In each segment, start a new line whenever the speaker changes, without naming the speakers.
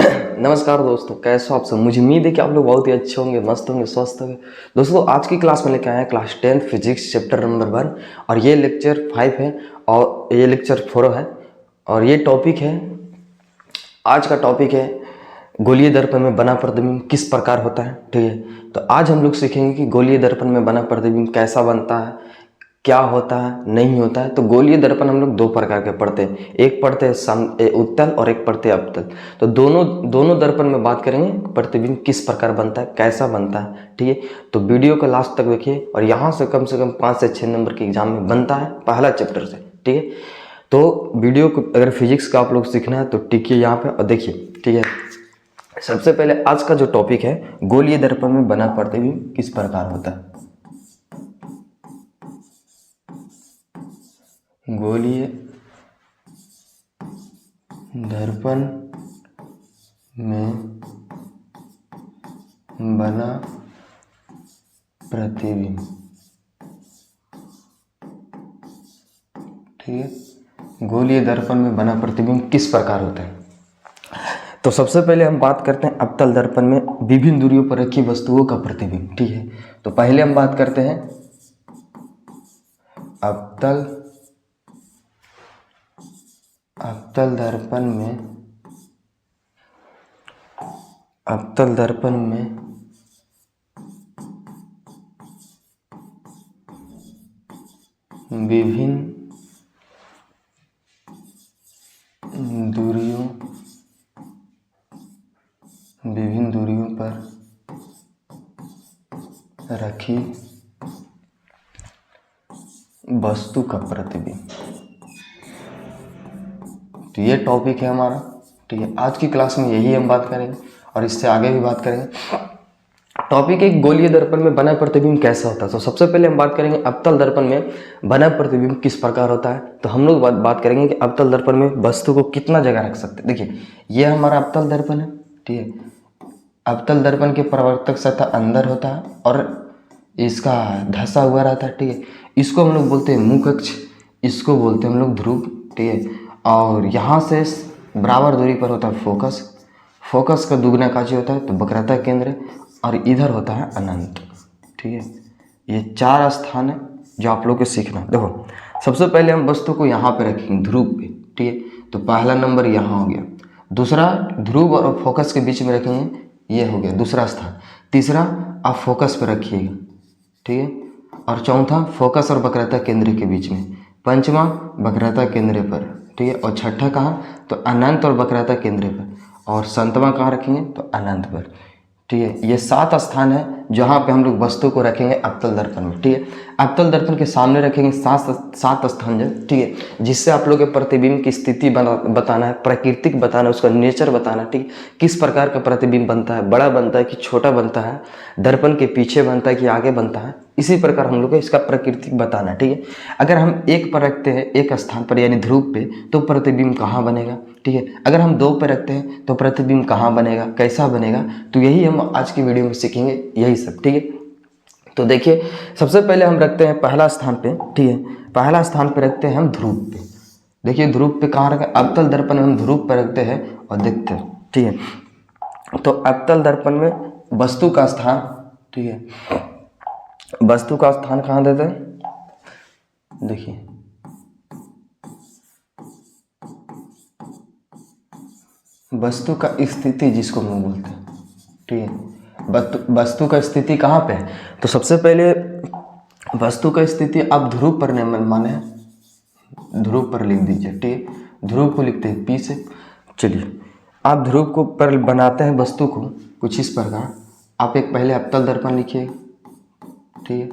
नमस्कार दोस्तों, कैसे हो आप सब। मुझे उम्मीद है कि आप लोग बहुत ही अच्छे होंगे, मस्त होंगे, स्वस्थ होंगे। दोस्तों आज की क्लास में लेकर आए हैं क्लास 10 फिजिक्स चैप्टर नंबर 1 और ये लेक्चर 5 है और ये लेक्चर 4 है। और ये टॉपिक है, आज का टॉपिक है गोलीय दर्पण में बना प्रतिबिंब किस प्रकार होता है। ठीक है, तो आज हम लोग सीखेंगे कि गोलीय दर्पण में बना प्रतिबिंब कैसा बनता है, क्या होता है, नहीं होता है। तो गोलीय दर्पण हम लोग दो प्रकार के पढ़ते हैं, एक पढ़ते हैं उत्तल और एक पढ़ते हैं अवतल। तो दोनों दर्पण में बात करेंगे प्रतिबिंब किस प्रकार बनता है, कैसा बनता है। ठीक है, तो वीडियो को लास्ट तक देखिए और यहाँ से कम 5 से 6 नंबर के एग्जाम में बनता है पहला चैप्टर से। ठीक है, तो वीडियो को अगर फिजिक्स का आप लोग सीखना है तो टिकिए यहाँ पे और देखिए। ठीक है, सबसे पहले आज का जो टॉपिक है गोलीय दर्पण में बना प्रतिबिंब किस प्रकार होता है। गोलीय दर्पण में बना प्रतिबिंब। ठीक है, गोलीय दर्पण में बना प्रतिबिंब किस प्रकार होता है। तो सबसे पहले हम बात करते हैं अवतल दर्पण में विभिन्न दूरियों पर रखी वस्तुओं का प्रतिबिंब। ठीक है, तो पहले हम बात करते हैं अवतल दर्पण में विभिन्न दूरियों पर रखी वस्तु का प्रतिबिंब। तो ये टॉपिक है हमारा। ठीक है, आज की क्लास में यही हम बात करेंगे और इससे आगे भी बात करेंगे। टॉपिक एक गोलीय दर्पण में बना प्रतिबिंब कैसा होता है। तो सबसे पहले हम बात करेंगे अवतल दर्पण में बना प्रतिबिंब किस प्रकार होता है। तो हम लोग बात करेंगे कि अवतल दर्पण में वस्तु को कितना जगह रख सकते हैं। देखिए ये हमारा अवतल दर्पण है। ठीक है, अवतल दर्पण के परावर्तक सतह अंदर होता है और इसका धंसा हुआ रहता है। ठीक है, इसको हम लोग बोलते हैं मुख अक्ष, इसको बोलते हैं हम लोग ध्रुव। ठीक है, और यहाँ से बराबर दूरी पर होता है फोकस का दुगना काजी होता है तो वक्रता केंद्र, और इधर होता है अनंत। ठीक है, ये 4 स्थान है जो आप लोग को सीखना। देखो सबसे पहले हम वस्तु को यहाँ पे रखेंगे ध्रुव पे। ठीक है, तो पहला नंबर यहाँ हो गया। दूसरा ध्रुव और फोकस के बीच में रखेंगे, ये हो गया दूसरा स्थान। तीसरा आप फोकस पे रखिएगा। ठीक है, और चौथा फोकस और वक्रता केंद्र के बीच में। पंचमा वक्रता केंद्र पर। ठीक है, और छठा कहाँ, तो अनंत और वक्रता केंद्र पर। और संतवा कहाँ रखेंगे, तो अनंत पर। ठीक है, ये 7 स्थान है जहाँ पे हम लोग वस्तु को रखेंगे अवतल दर्पण में। ठीक है, अवतल दर्पण के सामने रखेंगे 7 स्थान है। ठीक है, जिससे आप लोग के प्रतिबिंब की स्थिति बताना है, प्राकृतिक बताना है, उसका नेचर बताना है। ठीक है, किस प्रकार का प्रतिबिंब बनता है, बड़ा बनता है कि छोटा बनता है, दर्पण के पीछे बनता है कि आगे बनता है, इसी प्रकार हम लोग को इसका प्राकृतिक बताना है। ठीक है, अगर हम एक पर रखते हैं एक स्थान पर यानी ध्रुव पे तो प्रतिबिंब कहाँ बनेगा। ठीक है, अगर हम 2 पे रखते हैं तो प्रतिबिंब कहाँ बनेगा, कैसा बनेगा, तो यही हम आज की वीडियो में सीखेंगे, यही सब। ठीक है, तो देखिए सबसे पहले हम रखते हैं पहला स्थान पे। ठीक है, पहला स्थान पे रखते हैं हम ध्रुव पे। देखिए ध्रुव पे कहाँ रखें, अवतल दर्पण में हम ध्रुव पे रखते हैं और देखते हैं। ठीक है, तो अवतल दर्पण में वस्तु का स्थान, ठीक है, वस्तु का स्थान कहाँ देते हैं, देखिए वस्तु का स्थिति जिसको हम बोलते हैं। ठीक है, वस्तु का स्थिति कहाँ पे है, तो सबसे पहले वस्तु का स्थिति आप ध्रुव पर माने ध्रुव पर लिख दीजिए। ठीक है, ध्रुव को लिखते हैं P से। चलिए आप ध्रुव को पर बनाते हैं वस्तु को कुछ इस प्रकार। आप एक पहले अवतल दर्पण लिखिए। ठीक है,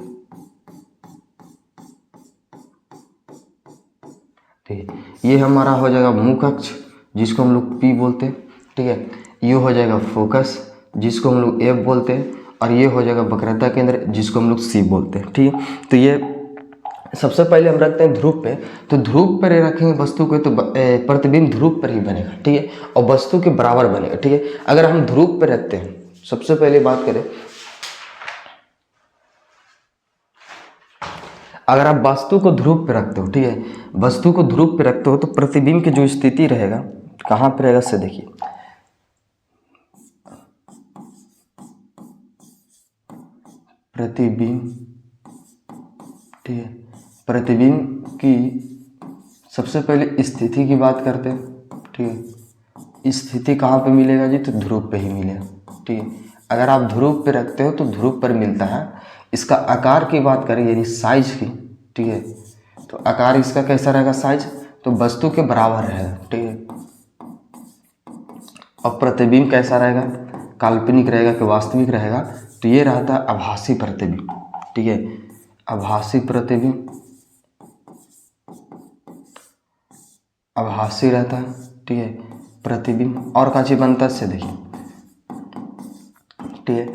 ठीक है, ये हमारा हो जाएगा मुख अक्ष जिसको हम लोग P बोलते हैं। ठीक है, ये हो जाएगा फोकस जिसको हम लोग F बोलते हैं, और ये हो जाएगा वक्रता केंद्र जिसको हम लोग C बोलते हैं। ठीक है, तो ये सबसे पहले हम रखते हैं ध्रुव पे। तो ध्रुव पर रखेंगे वस्तु को तो प्रतिबिंब ध्रुव पर ही बनेगा। ठीक है, और वस्तु के बराबर बनेगा। ठीक है, अगर हम ध्रुव पर रखते हैं, सबसे पहले बात करें, अगर आप वस्तु को ध्रुव पे रखते हो, ठीक है, वस्तु को ध्रुव पे रखते हो तो प्रतिबिंब की जो स्थिति रहेगा कहाँ पे रहेगा, से देखिए प्रतिबिंब, ठीक है। प्रतिबिंब की सबसे पहले स्थिति की बात करते हैं, ठीक है। स्थिति कहाँ पे मिलेगा जी? तो ध्रुव पे ही मिलेगा, ठीक है। अगर आप ध्रुव पे रखते हो तो ध्रुव पर मिलता है। इसका आकार की बात करें यानी साइज की, ठीक है, तो आकार इसका कैसा रहेगा? साइज तो वस्तु के बराबर रहेगा, ठीक है। और प्रतिबिंब कैसा रहेगा? काल्पनिक रहेगा कि वास्तविक रहेगा? तो ये रहता है आभासी प्रतिबिंब, ठीक है। आभासी प्रतिबिंब आभासी रहता है, ठीक है। प्रतिबिंब और का चीज बनता है इससे, देखिए, ठीक है।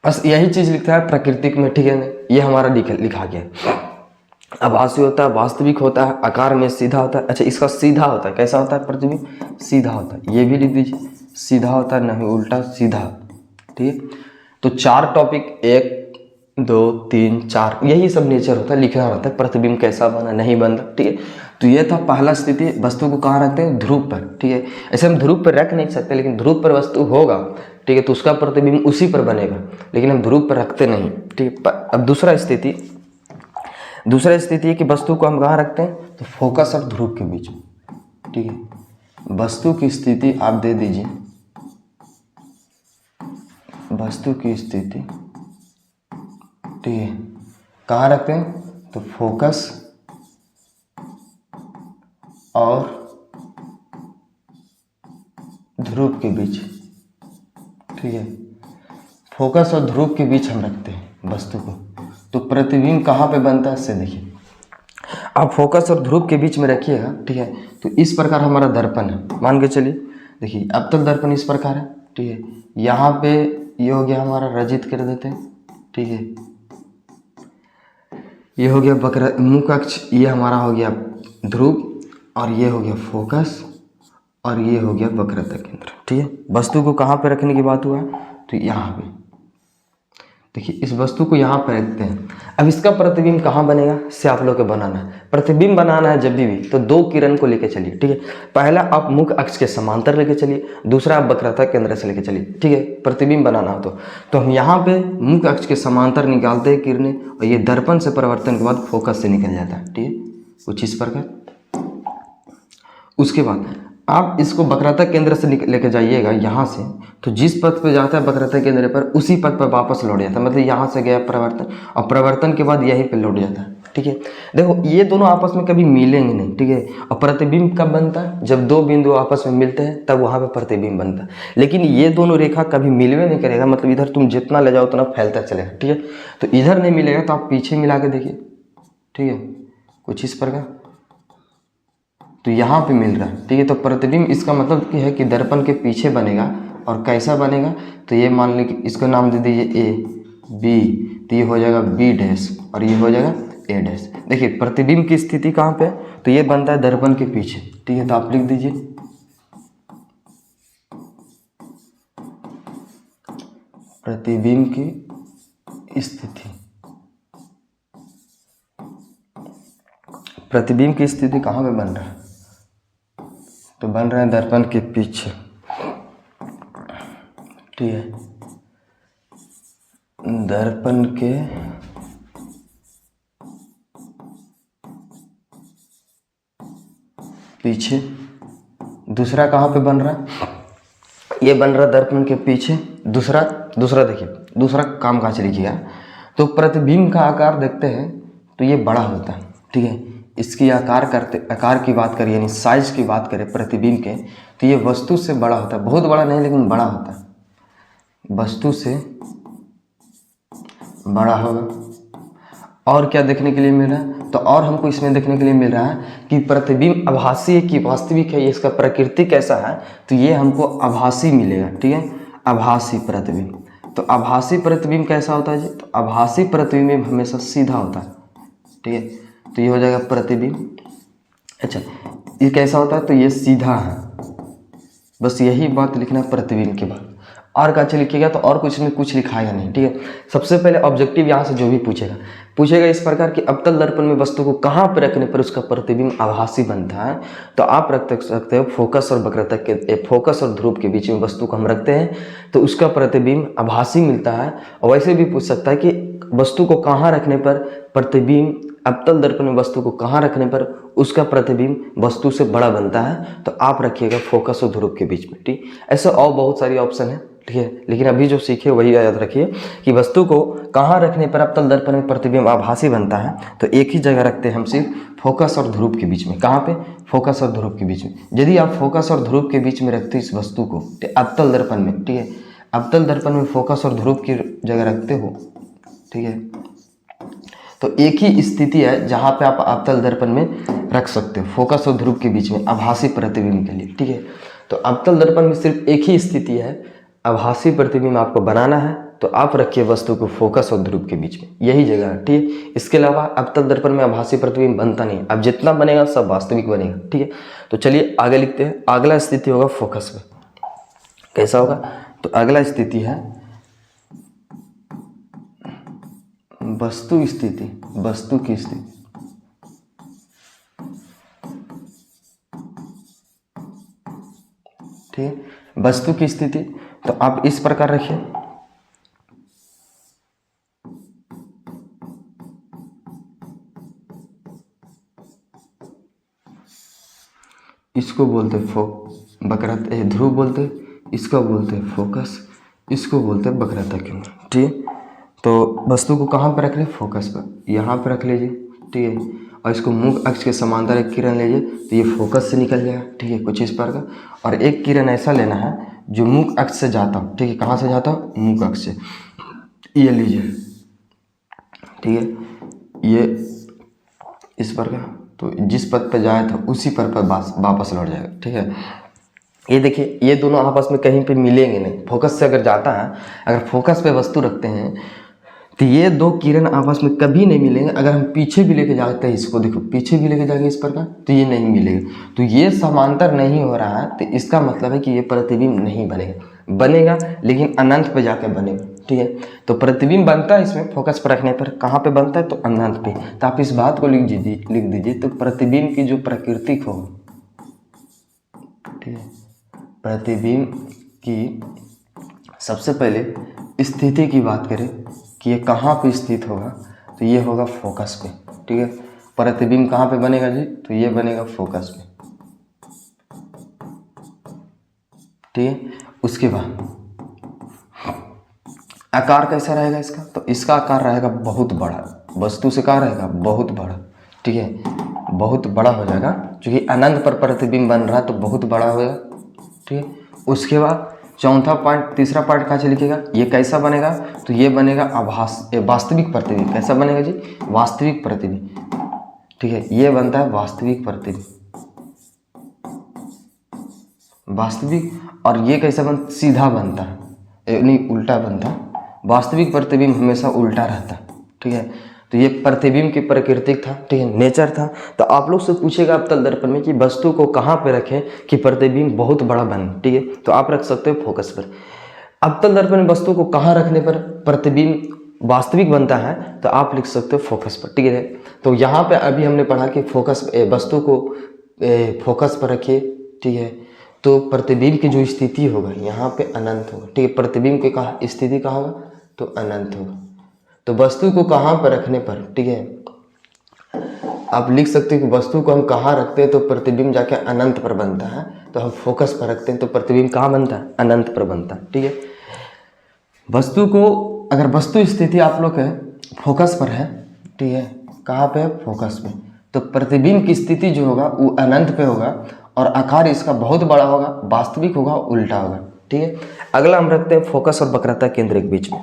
बस यही चीज लिखता है प्राकृतिक में, ठीक है ना। ये हमारा लिखा गया है। आभासी होता है, वास्तविक होता है, आकार में सीधा होता है। अच्छा, इसका सीधा होता है, कैसा होता है प्रतिबिंब? सीधा होता है। ये भी लिख दीजिए, सीधा होता है, नहीं उल्टा, सीधा, ठीक है। तो 4 टॉपिक, 1 2 3 4, यही सब नेचर होता है, लिखना रहता है प्रतिबिंब कैसा बना, नहीं बना, ठीक है। तो ये था पहला स्थिति। वस्तु को कहाँ रखते हैं? ध्रुव पर, ठीक है। ऐसे हम ध्रुव पर रख नहीं सकते, लेकिन ध्रुव पर वस्तु होगा, ठीक है, तो उसका प्रतिबिंब उसी पर बनेगा, लेकिन हम ध्रुव पर रखते नहीं, ठीक है। अब दूसरा स्थिति है कि वस्तु को हम कहाँ रखते हैं? तो फोकस और ध्रुव के बीच में, ठीक है। वस्तु की स्थिति आप दे दीजिए, वस्तु की स्थिति, ठीक है, कहाँ रखते हैं? तो फोकस और ध्रुव के बीच, ठीक है। फोकस और ध्रुव के बीच हम रखते हैं वस्तु को। तो प्रतिबिंब कहाँ पे बनता है? इससे देखिए, आप फोकस और ध्रुव के बीच में रखिएगा, ठीक है। तो इस प्रकार हमारा दर्पण है, मान के चलिए। देखिए, अब तक दर्पण इस प्रकार है, ठीक है। यहाँ पे ये हो गया हमारा, रजित कर देते हैं, ठीक है। ये हो गया वक्र मुख्य अक्ष, ये हमारा हो गया ध्रुव, और ये हो गया फोकस, और ये हो गया वक्रता केंद्र, ठीक है। वस्तु को कहाँ पे रखने की बात हुआ है? तो यहाँ पे। देखिए, इस वस्तु को यहाँ पर रखते हैं। अब इसका प्रतिबिंब कहाँ बनेगा? से आप लोग को बनाना है। प्रतिबिंब बनाना है जब भी तो 2 किरण को लेकर चलिए, ठीक है। पहला आप मुख्य अक्ष के समांतर लेके चलिए, दूसरा आप वक्रता केंद्र से लेके चलिए, ठीक है। प्रतिबिंब बनाना हो तो हम यहाँ पे मुख्य अक्ष के समांतर निकालते हैं किरणें, और ये दर्पण से परिवर्तन के बाद फोकस से निकल जाता है, ठीक है, कुछ इस प्रकार। उसके बाद आप इसको वक्रता केंद्र से लेकर जाइएगा यहाँ से, तो जिस पथ पे जाता है वक्रता केंद्र पर, उसी पथ पर वापस लौट जाता है। मतलब यहाँ से गया परिवर्तन, और परिवर्तन के बाद यहीं पे लौट जाता है, ठीक है। देखो, ये दोनों आपस में कभी मिलेंगे नहीं, ठीक है। और प्रतिबिंब कब बनता है? जब 2 बिंदु आपस में मिलते हैं, तब वहाँ पे प्रतिबिंब बनता है। लेकिन ये दोनों रेखा कभी मिलवे नहीं करेगा, मतलब इधर तुम जितना ले जाओ उतना फैलता चलेगा, ठीक है। तो इधर नहीं मिलेगा, तो आप पीछे मिला के देखिए, ठीक है, कुछ इस प्रकार। तो यहाँ पे मिल रहा है, ठीक है। तो प्रतिबिंब इसका मतलब क्या है कि दर्पण के पीछे बनेगा। और कैसा बनेगा? तो ये मान लीजिए कि इसका नाम दे दीजिए ए बी, तो ये हो जाएगा बी डैश, और ये हो जाएगा ए डैश। देखिए, प्रतिबिंब की स्थिति कहाँ पे? तो ये बनता है दर्पण के पीछे, ठीक है। तो आप लिख दीजिए प्रतिबिंब की स्थिति। प्रतिबिंब की स्थिति कहाँ पे बन रहा है? तो बन रहा है दर्पण के पीछे, ठीक है। दर्पण के पीछे। दूसरा कहाँ पे बन रहा है? ये बन रहा है दर्पण के पीछे। दूसरा देखिए, दूसरा काम काज लिखिएगा। तो प्रतिबिंब का आकार देखते हैं तो ये बड़ा होता है, ठीक है। इसकी आकार की बात करें, यानी साइज की बात करें प्रतिबिंब के, तो ये वस्तु से बड़ा होता है। बहुत बड़ा नहीं, लेकिन बड़ा होता है, वस्तु से बड़ा होगा। और क्या देखने के लिए मिल रहा है? तो और हमको इसमें देखने के लिए मिल रहा है कि प्रतिबिंब आभासी है कि वास्तविक है, ये इसका प्रकृति कैसा है, तो ये हमको आभासी मिलेगा, ठीक है, आभासी प्रतिबिंब। तो आभासी प्रतिबिंब कैसा होता है जी? तो आभासी प्रतिबिंब हमेशा सीधा होता है, ठीक है। तो ये हो जाएगा प्रतिबिंब। अच्छा, ये कैसा होता है? तो ये सीधा है। बस यही बात लिखना प्रतिबिंब के बाद। और का लिखिएगा तो और कुछ में कुछ लिखाएगा नहीं, ठीक है। सबसे पहले ऑब्जेक्टिव यहाँ से जो भी पूछेगा इस प्रकार कि अवतल दर्पण में वस्तु को कहाँ पर रखने पर उसका प्रतिबिंब आभासी बनता है, तो आप रख सकते हो फोकस और वक्रता के, फोकस और ध्रुव के बीच में वस्तु को हम रखते हैं तो उसका प्रतिबिंब आभासी मिलता है। और वैसे भी पूछ सकता है कि वस्तु को कहाँ रखने पर प्रतिबिंब, अवतल दर्पण में वस्तु को कहाँ रखने पर उसका प्रतिबिंब वस्तु से बड़ा बनता है, तो आप रखिएगा फोकस और ध्रुव के बीच में। ठीक, ऐसे और बहुत सारी ऑप्शन है, ठीक है, लेकिन अभी जो सीखे वही याद रखिए कि वस्तु को कहाँ रखने पर अवतल दर्पण में प्रतिबिंब आभासी बनता है। तो एक ही जगह रखते हैं हम सिर्फ फोकस और ध्रुव के बीच में। कहाँ पे? फोकस और ध्रुव के बीच में। यदि आप फोकस और ध्रुव के बीच में रखते इस वस्तु को अवतल दर्पण में, ठीक है, अवतल दर्पण में फोकस और ध्रुव की जगह रखते हो, ठीक है, तो एक ही स्थिति है जहाँ पे आप अवतल दर्पण में रख सकते हो फोकस और ध्रुव के बीच में आभासी प्रतिबिंब के लिए। ठीक है, तो अवतल दर्पण में सिर्फ एक ही स्थिति है, आभासी प्रतिबिंब आपको बनाना है, तो आप रखिए वस्तु को फोकस और ध्रुव के बीच में, यही जगह है। ठीक है, इसके अलावा अवतल दर्पण में आभासी प्रतिबिंब बनता नहीं, अब जितना बनेगा सब वास्तविक बनेगा। ठीक है, तो चलिए आगे लिखते हैं। अगला स्थिति होगा फोकस में। कैसा होगा? तो अगला स्थिति है वस्तु स्थिति, वस्तु की स्थिति। ठीक है, वस्तु की स्थिति तो आप इस प्रकार रखिए, इसको बोलते वक्रता, ध्रुव बोलते, इसको बोलते हैं फोकस, इसको बोलते हैं वक्रता केंद्र। ठीक है, तो वस्तु को कहाँ पर रख रहे हैं? फोकस पर, यहाँ पर रख लीजिए। ठीक है, और इसको मुख्य अक्ष के समांतर एक किरण लीजिए तो ये फोकस से निकल जाएगा। ठीक है, कुछ इस प्रकार। और एक किरण ऐसा लेना है जो मुख्य अक्ष से जाता हो। ठीक है, कहाँ से जाता हो? मुख्य अक्ष से। ये लीजिए, ठीक है, ये इस प्रकार, तो जिस पद पर जाया था उसी पद पर वापस लौट जाएगा। ठीक है, ये देखिए, ये दोनों आपस में कहीं पे मिलेंगे नहीं। फोकस से अगर जाता है, अगर फोकस पे वस्तु रखते हैं तो ये दो किरण आपस में कभी नहीं मिलेंगे। अगर हम पीछे भी लेके जाते हैं, इसको देखो, पीछे भी लेके जाएंगे इस प्रकार, तो ये नहीं मिलेगा। तो ये समांतर नहीं हो रहा है, तो इसका मतलब है कि ये प्रतिबिंब नहीं बनेगा। बनेगा लेकिन अनंत पे जाकर बनेगा। ठीक है, तो प्रतिबिंब बनता है इसमें फोकस पर रखने पर। कहाँ पे बनता है? तो अनंत पे। तो आप इस बात को लिख दीजिए। तो प्रतिबिंब की जो प्राकृतिक हो, ठीक है, प्रतिबिंब की सबसे पहले स्थिति की बात करें कि ये कहाँ पे स्थित होगा, तो ये होगा फोकस पे। ठीक है, प्रतिबिंब कहाँ पे बनेगा जी? तो ये बनेगा फोकस पे। ठीक है, उसके बाद आकार कैसा रहेगा इसका? तो इसका आकार रहेगा बहुत बड़ा, वस्तु से कहाँ रहेगा? बहुत बड़ा। ठीक है, बहुत बड़ा हो जाएगा, क्योंकि अनंत पर प्रतिबिंब बन रहा है तो बहुत बड़ा होगा। ठीक है, उसके बाद चौथा पॉइंट, तीसरा पॉइंट कहाँ से लिखेगा? ये कैसा बनेगा? तो ये बनेगा वास्तविक प्रतिबिंब। कैसा बनेगा जी? वास्तविक प्रतिबिंब। ठीक है, ये बनता है वास्तविक प्रतिबिंब, वास्तविक। और ये कैसा बनता? सीधा बनता है, नहीं उल्टा बनता है। वास्तविक प्रतिबिंब हमेशा उल्टा रहता है। ठीक है, तो ये प्रतिबिंब की प्राकृतिक था। ठीक है, नेचर था। तो आप लोग से पूछेगा अवतल दर्पण में कि वस्तु को कहाँ पे रखें कि प्रतिबिंब बहुत बड़ा बने। ठीक है, तो आप रख सकते हो फोकस पर। अवतल दर्पण में वस्तु को कहाँ रखने पर प्रतिबिंब वास्तविक बनता है, तो आप लिख सकते हो फोकस पर। ठीक है, तो यहाँ पे अभी हमने पढ़ा कि फोकस, वस्तु को फोकस पर रखिए। ठीक है, तो प्रतिबिंब की जो स्थिति होगा यहाँ पे अनंत होगा। ठीक है, प्रतिबिंब की कहाँ स्थिति कहाँ होगा? तो अनंत होगा। तो वस्तु को कहाँ पर रखने पर, ठीक है, आप लिख सकते हो कि वस्तु को हम कहाँ रखते हैं तो प्रतिबिंब जाके अनंत पर बनता है। तो हम फोकस पर रखते हैं तो प्रतिबिंब कहाँ बनता है? अनंत पर बनता है। ठीक है, वस्तु को, अगर वस्तु स्थिति आप लोग है फोकस पर है, ठीक है, कहाँ पे है? फोकस में, तो प्रतिबिंब की स्थिति जो होगा वो अनंत पे होगा और आकार इसका बहुत बड़ा होगा, वास्तविक होगा, उल्टा होगा। ठीक है, अगला हम रखते हैं फोकस और वक्रता केंद्र के बीच में।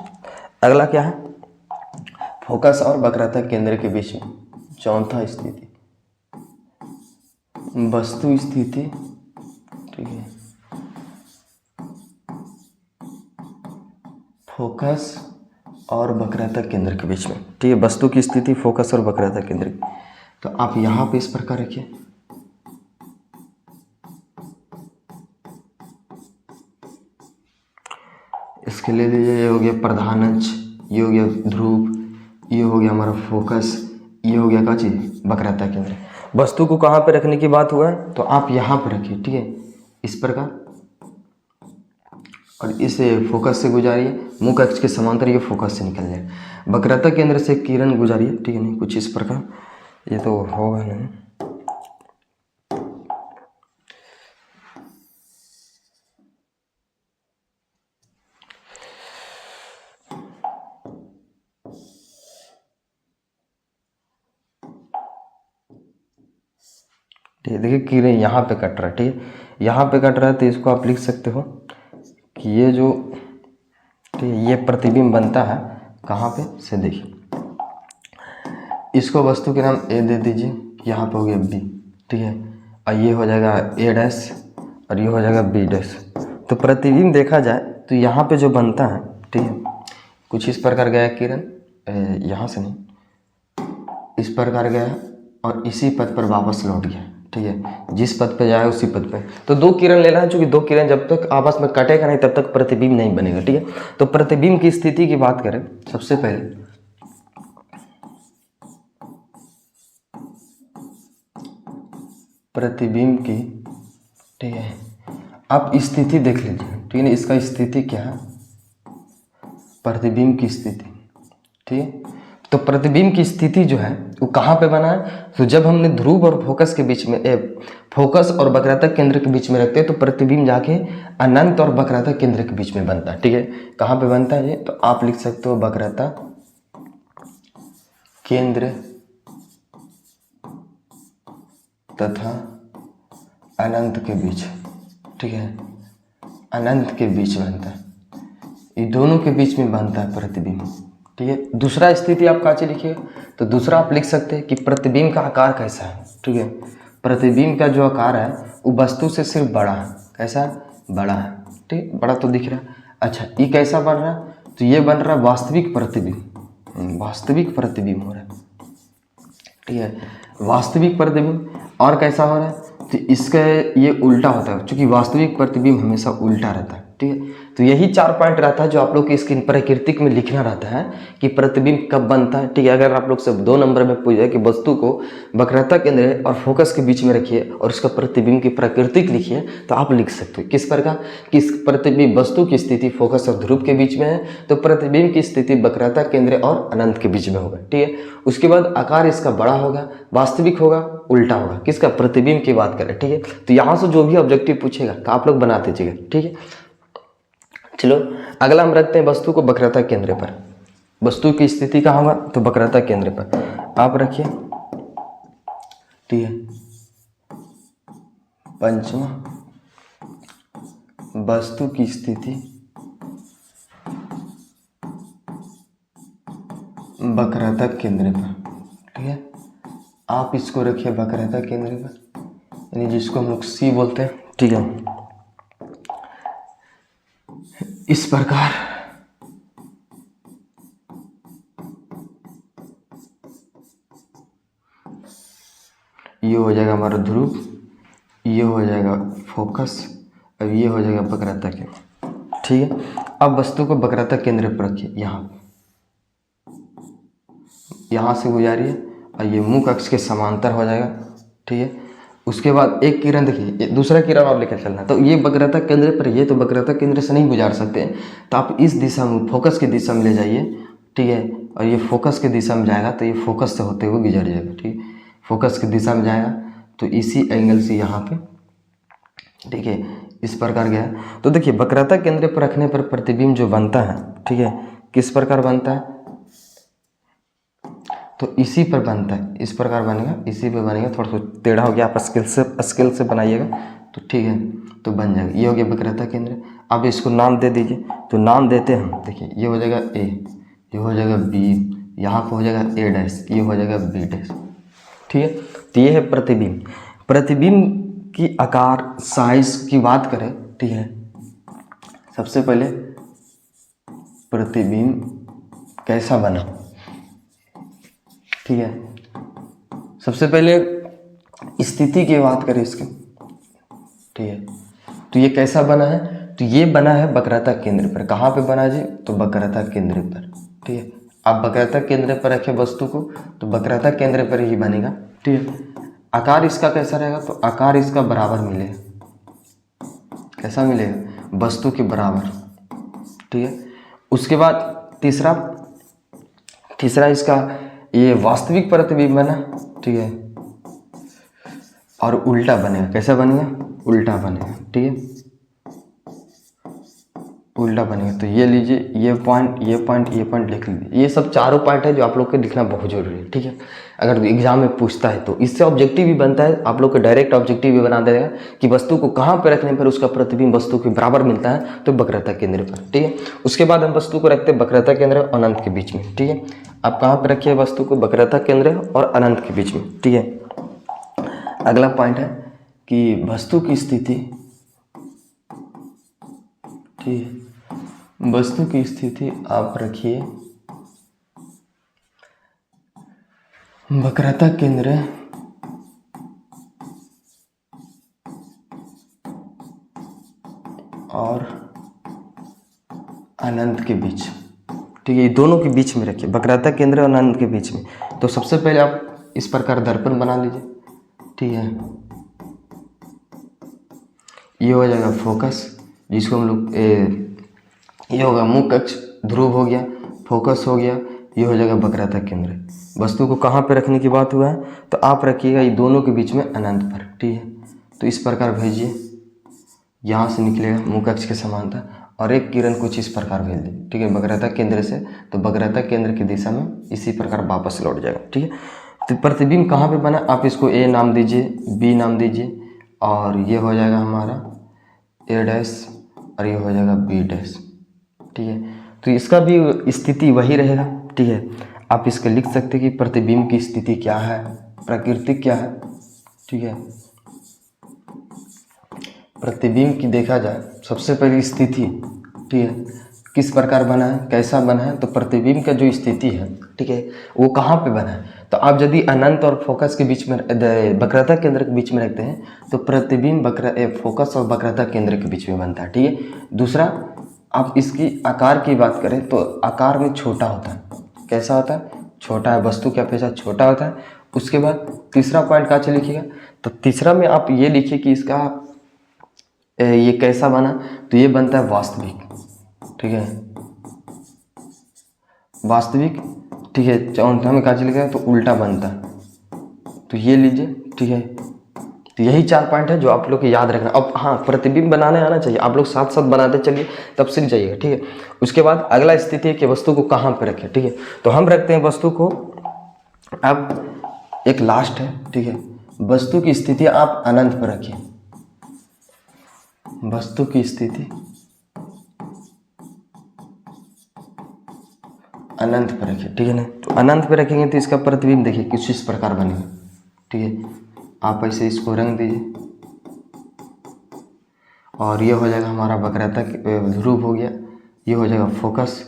अगला क्या है? फोकस और वक्रता केंद्र के बीच में चौथा स्थिति वस्तु स्थिति। ठीक है, फोकस और वक्रता केंद्र के बीच में। ठीक है, वस्तु की स्थिति फोकस और वक्रता केंद्र। तो आप यहाँ पे इस प्रकार रखिए, इसके ले लीजिए, ये हो गया प्रधान अक्ष, ये हो गया ध्रुव, ये हो गया हमारा फोकस, ये हो गया क्या चीज? वक्रता केंद्र। वस्तु को कहाँ पे रखने की बात हुआ है? तो आप यहाँ पे रखिए। ठीक है, इस प्रकार और इसे फोकस से गुजारिए, मुख्य अक्ष के समांतर ये फोकस से निकल जाए। वक्रता केंद्र से किरण गुजारिए, ठीक है, नहीं कुछ इस प्रकार, ये तो होगा नहीं। ठीक है, देखिए किरण यहाँ पे कट रहा है, ठीक है, यहाँ पे कट रहा है, तो इसको आप लिख सकते हो कि ये जो, ठीक है, ये प्रतिबिंब बनता है कहाँ पे से, देखिए इसको वस्तु के नाम ए दे दीजिए, यहाँ पे हो गया बी, ठीक है, और ये हो जाएगा ए डैश और ये हो जाएगा बी डैश। तो प्रतिबिंब देखा जाए तो यहाँ पे जो बनता है, ठीक है, कुछ इस प्रकार गया किरण, यहाँ से नहीं, इस प्रकार गया और इसी पथ पर वापस लौट गया, ठीक है, जिस पथ पे जाए उसी पथ पे। तो दो किरण लेना है, चूंकि दो किरण जब तक आपस में कटेगा नहीं तब तक प्रतिबिंब नहीं बनेगा, ठीक है। तो प्रतिबिंब की स्थिति की बात करें, सबसे पहले प्रतिबिंब की, ठीक है, आप स्थिति देख लीजिए, ठीक है, इसका स्थिति क्या है, प्रतिबिंब की स्थिति, ठीक है। तो प्रतिबिंब की स्थिति जो है वो कहाँ पे बना है, तो जब हमने ध्रुव और फोकस के बीच में, फोकस और वक्रता केंद्र के बीच में रखते हैं तो प्रतिबिंब जाके अनंत और वक्रता केंद्र के बीच में बनता है, ठीक है। कहाँ पे बनता है ये, तो आप लिख सकते हो वक्रता केंद्र तथा अनंत के बीच, ठीक है, अनंत के बीच बनता है, ये दोनों के बीच में बनता है प्रतिबिंब, ठीक है। दूसरा स्थिति आप काचे लिखिए, तो दूसरा आप लिख सकते हैं कि प्रतिबिंब का आकार कैसा है, ठीक है। प्रतिबिंब का जो आकार है वो वस्तु से सिर्फ बड़ा है, कैसा बड़ा है, ठीक, बड़ा तो दिख रहा है। अच्छा, ये कैसा बन रहा है, तो ये बन रहा है वास्तविक प्रतिबिंब, वास्तविक प्रतिबिंब हो रहा है, ठीक है, वास्तविक प्रतिबिंब। और कैसा हो रहा है, तो इसका ये उल्टा होता है, क्योंकि वास्तविक प्रतिबिंब हमेशा उल्टा रहता है, ठीक है। तो यही 4 पॉइंट रहता है जो आप लोग की स्क्रीन प्राकृतिक में लिखना रहता है कि प्रतिबिंब कब बनता है, ठीक है। अगर आप लोग से 2 नंबर में पूछे कि वस्तु को वक्रता केंद्र और फोकस के बीच में रखिए और उसका प्रतिबिंब की प्राकृतिक लिखिए, तो आप लिख सकते हो किस प्रकार, किस प्रतिबिंब वस्तु की स्थिति फोकस और ध्रुव के बीच में है, तो प्रतिबिंब की स्थिति वक्रता केंद्र और अनंत के बीच में होगा, ठीक है। उसके बाद आकार इसका बड़ा होगा, वास्तविक होगा, उल्टा होगा, किसका, प्रतिबिंब की बात करें, ठीक है। तो यहाँ से जो भी ऑब्जेक्टिव पूछेगा तो आप लोग बना दीजिएगा, ठीक है। चलो अगला हम रखते हैं वस्तु को वक्रता केंद्र पर। वस्तु की स्थिति कहाँ होगा, तो वक्रता केंद्र पर आप रखिए, ठीक है। पंचमा, वस्तु की स्थिति वक्रता केंद्र पर, ठीक है। आप इसको रखिए वक्रता केंद्र पर, यानी जिसको हम लोग सी बोलते हैं, ठीक है। इस प्रकार ये हो जाएगा हमारा ध्रुव, ये हो जाएगा फोकस, अब ये हो जाएगा वक्रता केंद्र, ठीक है। अब वस्तु को वक्रता केंद्र पर रखिए, यहाँ से गुजारिए और ये मुख्य अक्ष के समांतर हो जाएगा, ठीक है। उसके बाद एक किरण देखिए, दूसरा किरण और लेकर चलना, तो ये वक्रता केंद्र पर, ये तो वक्रता केंद्र से नहीं गुजार सकते हैं, तो आप इस दिशा में फोकस की दिशा में ले जाइए, ठीक है। और ये फोकस की दिशा में जाएगा तो ये फोकस से होते हुए गुजर जाएगा, ठीक है। फोकस की दिशा में जाएगा तो इसी एंगल से यहाँ पे, ठीक है, इस प्रकार गया। तो देखिए वक्रता केंद्र पर रखने पर प्रतिबिंब जो बनता है, ठीक है, किस प्रकार बनता है, तो इसी पर बनता है, इस प्रकार बनेगा, इसी पे बनेगा, थोड़ा सा टेढ़ा हो गया, आप स्केल से बनाइएगा तो ठीक है, तो बन जाएगा। ये हो गया वक्रता केंद्र। अब इसको नाम दे दीजिए, तो नाम देते हैं हम, देखिए ये हो जाएगा ए, ये हो जाएगा बी, यहाँ पर हो जाएगा ए डैश, ये हो जाएगा बी डैश, ठीक है। तो ये है प्रतिबिंब। प्रतिबिंब की आकार साइज की बात करें, ठीक है, सबसे पहले प्रतिबिंब कैसा बना, ठीक है। सबसे पहले स्थिति की बात करें इसकी, ठीक है, तो ये कैसा बना है, तो ये बना है वक्रता केंद्र पर। कहाँ पे बना जी, तो वक्रता केंद्र पर, ठीक है। आप वक्रता केंद्र पर रखें वस्तु को तो वक्रता केंद्र पर ही बनेगा, ठीक है। आकार इसका कैसा रहेगा, तो आकार इसका बराबर मिलेगा, कैसा मिलेगा, वस्तु के बराबर, ठीक है। उसके बाद तीसरा इसका ये वास्तविक प्रतिबिंब बना, ठीक है, और उल्टा बनेगा। कैसा बनेगा? उल्टा बनेगा, ठीक है, उल्टा बनेगा। तो ये लीजिए, ये पॉइंट लिख लीजिए। ये सब चारों पॉइंट है जो आप लोग के लिखना बहुत जरूरी है, ठीक है। अगर एग्जाम में पूछता है तो इससे ऑब्जेक्टिव भी बनता है, आप लोग को डायरेक्ट ऑब्जेक्टिव भी बना देगा कि वस्तु को कहाँ पर रखने पर उसका प्रतिबिंब वस्तु के बराबर मिलता है, तो वक्रता केंद्र पर, ठीक है। उसके बाद हम वस्तु को रखते हैं वक्रता केंद्र और अनंत के बीच में, ठीक है। आप कहाँ पर रखिए वस्तु को? वक्रता केंद्र और अनंत के बीच में, ठीक है। अगला पॉइंट है कि वस्तु की स्थिति, ठीक है, वस्तु की स्थिति आप रखिए वक्रता केंद्र और अनंत के बीच, ठीक है। ये दोनों के बीच में रखिए, वक्रता केंद्र और अनंत के बीच में। तो सबसे पहले आप इस प्रकार दर्पण बना लीजिए, ठीक है। ये हो जाएगा फोकस, जिसको हम लोग ये होगा मुख्य अक्ष, ध्रुव हो गया, फोकस हो गया, ये हो जाएगा वक्रता केंद्र। वस्तु को कहाँ पे रखने की बात हुआ है, तो आप रखिएगा ये दोनों के बीच में अनंत पर, ठीक है। तो इस प्रकार भेजिए, यहाँ से निकलेगा मुख्य अक्ष के समांतर और एक किरण कुछ इस प्रकार भेज दीजिए, ठीक है, वक्रता केंद्र से। तो वक्रता केंद्र की दिशा में इसी प्रकार वापस लौट जाएगा, ठीक है। तो प्रतिबिंब कहाँ पे बना, आप इसको ए नाम दीजिए, बी नाम दीजिए, और ये हो जाएगा हमारा ए डैश और ये हो जाएगा बी डैश, ठीक है। तो इसका भी स्थिति वही रहेगा, ठीक है। आप इसको लिख सकते हैं कि प्रतिबिंब की स्थिति क्या है, प्रकृति क्या है, ठीक है। प्रतिबिंब की देखा जाए सबसे पहली स्थिति, ठीक है, किस प्रकार बना है, कैसा बना है। तो प्रतिबिंब का जो स्थिति है, ठीक है, वो कहाँ पे बना है। तो आप यदि अनंत और फोकस के बीच में, वक्रता केंद्र के बीच में रखते हैं, तो प्रतिबिंब फोकस और वक्रता केंद्र के बीच में बनता है, ठीक है। दूसरा, आप इसकी आकार की बात करें तो आकार में छोटा होता है। कैसा होता है? छोटा है, वस्तु की अपेक्षा छोटा होता है। उसके बाद तीसरा पॉइंट कहाँ से लिखिएगा, तो तीसरा में आप ये लिखिए कि इसका ये कैसा बना, तो ये बनता है वास्तविक, ठीक है, वास्तविक, ठीक है। चौथा में कहाँ से लिखिएगा, तो उल्टा बनता है। तो ये लीजिए, ठीक है। तो यही 4 पॉइंट है जो आप लोग को याद रखना। अब हाँ, प्रतिबिंब बनाने आना चाहिए, आप लोग साथ साथ बनाते चलिए, तब सीख जाइएगा, ठीक है। उसके बाद अगला स्थिति है कि वस्तु को कहाँ पर रखें, ठीक है। तो हम रखते हैं वस्तु को, अब एक लास्ट है, ठीक है, वस्तु की स्थिति आप अनंत पर रखिए, वस्तु की स्थिति अनंत पर रखिए, ठीक है ना। तो अनंत पर रखेंगे तो इसका प्रतिबिंब देखिए कुछ इस प्रकार बनेगा, ठीक है। आप ऐसे इसको रंग दीजिए और ये हो जाएगा हमारा वक्रता ध्रुव हो गया, ये हो जाएगा फोकस,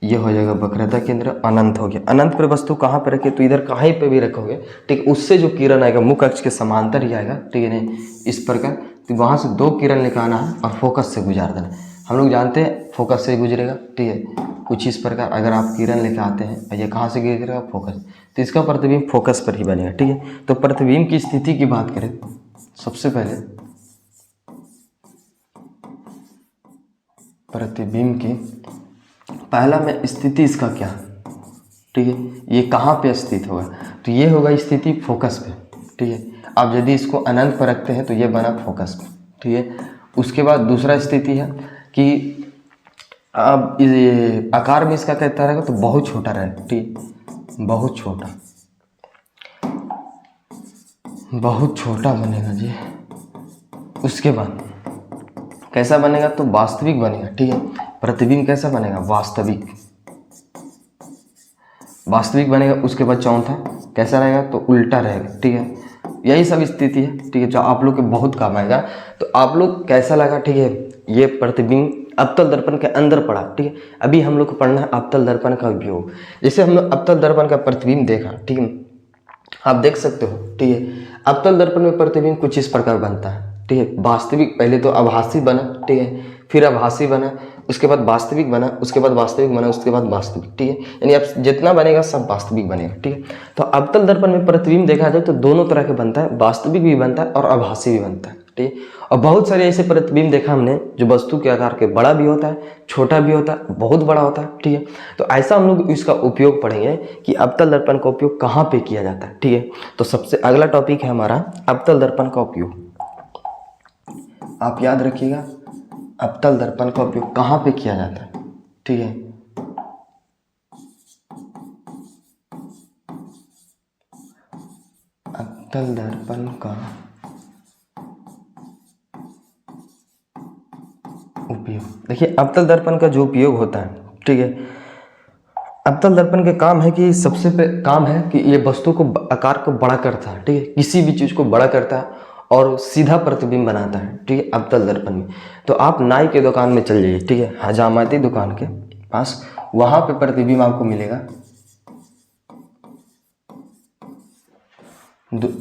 ये हो जाएगा वक्रता केंद्र, अनंत हो गया। अनंत पर वस्तु कहाँ पर रखे, तो इधर कहीं पे भी रखोगे, ठीक, उससे जो किरण आएगा मुख्य अक्ष के समांतर ही आएगा, ठीक है ना, इस प्रकार। तो वहाँ से 2 किरण लेकर आना है और फोकस से गुजार देना। हम लोग जानते हैं फोकस से गुजरेगा, ठीक है। कुछ इस प्रकार अगर आप किरण लेकर आते हैं और ये कहाँ से गिरेगा, फोकस, तो इसका प्रतिबिंब फोकस पर ही बनेगा, ठीक है। तो प्रतिबिंब की स्थिति की बात करें, सबसे पहले प्रतिबिंब की पहला में स्थिति इसका क्या, ठीक है, ये कहाँ पे स्थित होगा, तो ये होगा स्थिति फोकस पे, ठीक है। आप यदि इसको अनंत पर रखते हैं तो ये बना फोकस पे, ठीक है। उसके बाद दूसरा स्थिति है कि अब ये आकार में इसका कहता रहेगा तो बहुत छोटा रहेगा, ठीक, बहुत छोटा बनेगा जी। उसके बाद कैसा बनेगा, तो वास्तविक बनेगा, ठीक है। प्रतिबिंब कैसा बनेगा, वास्तविक बनेगा। उसके बाद चौथा कैसा रहेगा, तो उल्टा रहेगा, ठीक है। यही सब स्थिति है, ठीक है, जो आप लोग के बहुत काम आएगा। तो आप लोग कैसा लगा, ठीक है, ये प्रतिबिंब अवतल दर्पण के अंदर पड़ा, ठीक है। अभी हम लोग को पढ़ना है अवतल दर्पण का उपयोग। जैसे हम लोग अवतल दर्पण का प्रतिबिंब देखा, ठीक है, आप देख सकते हो, ठीक है। अवतल दर्पण में प्रतिबिंब कुछ इस प्रकार बनता है, ठीक है। वास्तविक, पहले तो आभासी बना, ठीक है, फिर आभासी बना, उसके बाद वास्तविक बना, उसके बाद वास्तविक बना, उसके बाद वास्तविक, ठीक है। यानी अब जितना बनेगा सब वास्तविक बनेगा, ठीक है। तो अवतल दर्पण में प्रतिबिंब देखा जाए तो दोनों तरह के बनता है, वास्तविक भी बनता है और आभासी भी बनता है, ठीक है। और बहुत सारे ऐसे प्रतिबिंब देखा हमने जो वस्तु के आकार के बड़ा भी होता है, छोटा भी होता है, बहुत बड़ा होता है, ठीक है। तो ऐसा हम लोग इसका उपयोग पढ़ेंगे कि अवतल दर्पण का उपयोग कहाँ पे किया जाता है, ठीक है। तो सबसे अगला टॉपिक है हमारा अवतल दर्पण का उपयोग। आप याद रखिएगा अवतल दर्पण का उपयोग कहाँ पे किया जाता है, ठीक है। अवतल दर्पण का उपयोग, देखिए अवतल दर्पण का जो उपयोग होता है, ठीक है। अवतल दर्पण के काम है कि सबसे काम है कि ये वस्तु को आकार को बड़ा करता है, ठीक है। किसी भी चीज को बड़ा करता है और सीधा प्रतिबिंब बनाता है, ठीक है, अवतल दर्पण में। तो आप नाई के दुकान में चल जाइए, ठीक है, हजामती दुकान के पास, वहां पे प्रतिबिंब आपको मिलेगा।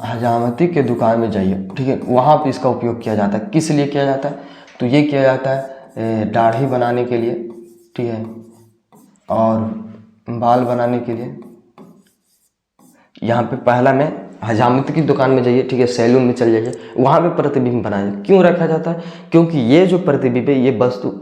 हजामती के दुकान में जाइए, ठीक है, वहां पे इसका उपयोग किया जाता है। किस लिए किया जाता है? तो ये किया जाता है दाढ़ी बनाने के लिए, ठीक है, और बाल बनाने के लिए। यहाँ पे पहला में हजामती की दुकान में जाइए, ठीक है, सैलून में चल जाइए, वहाँ पे प्रतिबिंब बनाइए। क्यों रखा जाता है? क्योंकि ये जो प्रतिबिंब है, ये वस्तु